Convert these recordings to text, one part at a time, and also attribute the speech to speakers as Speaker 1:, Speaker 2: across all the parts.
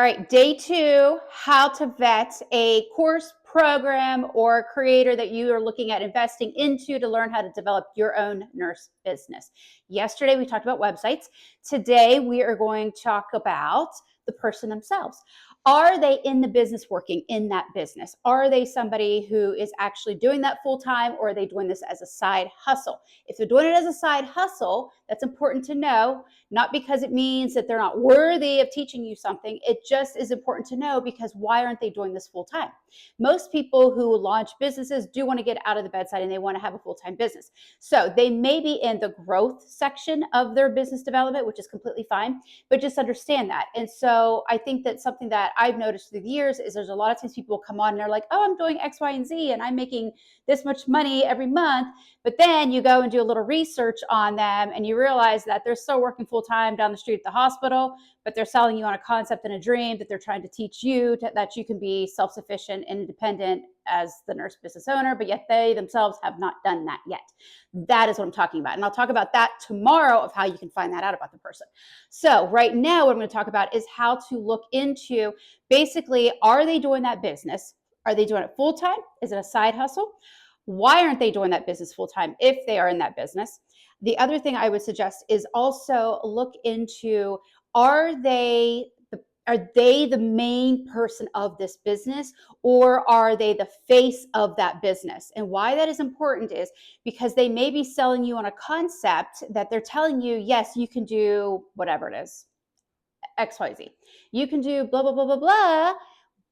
Speaker 1: All right, day two, how to vet a course, program, or creator that you are looking at investing into to learn how to develop your own nurse business. Yesterday, we talked about websites. Today, we are going to talk about the person themselves. Are they in the business working in that business? Are they somebody who is actually doing that full time, or are they doing this as a side hustle? If they're doing it as a side hustle, that's important to know. Not because it means that they're not worthy of teaching you something. It just is important to know because why aren't they doing this full time? Most people who launch businesses do want to get out of the bedside and they want to have a full-time business. So they may be in the growth section of their business development, which is completely fine, but just understand that. And so I think that something that I've noticed through the years is there's a lot of times people come on and they're like, oh, I'm doing X, Y, and Z, and I'm making this much money every month. But then you go and do a little research on them and you realize that they're still working full time down the street at the hospital, but they're selling you on a concept and a dream that they're trying to teach you that you can be self-sufficient and independent as the nurse business owner, but yet they themselves have not done that yet. That is what I'm talking about. And I'll talk about that tomorrow of how you can find that out about the person. So right now, what I'm going to talk about is how to look into basically, are they doing that business? Are they doing it full time? Is it a side hustle? Why aren't they doing that business full time if they are in that business? The other thing I would suggest is also look into, are they the main person of this business, or are they the face of that business? And why that is important is because they may be selling you on a concept that they're telling you, yes, you can do whatever it is, XYZ. You can do blah, blah, blah, blah, blah,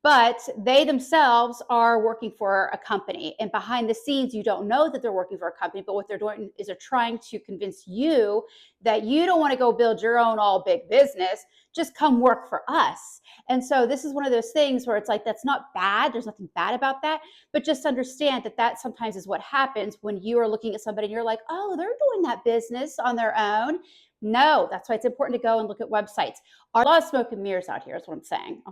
Speaker 1: but they themselves are working for a company, and behind the scenes you don't know that they're working for a company, but what they're doing is they're trying to convince you that you don't want to go build your own all big business, just come work for us. And so this is one of those things where it's like, that's not bad, there's nothing bad about that, but just understand that that sometimes is what happens when you are looking at somebody and you're like, oh, they're doing that business on their own. No, that's why it's important to go and look at websites. Are a lot of smoke and mirrors out here is what I'm saying.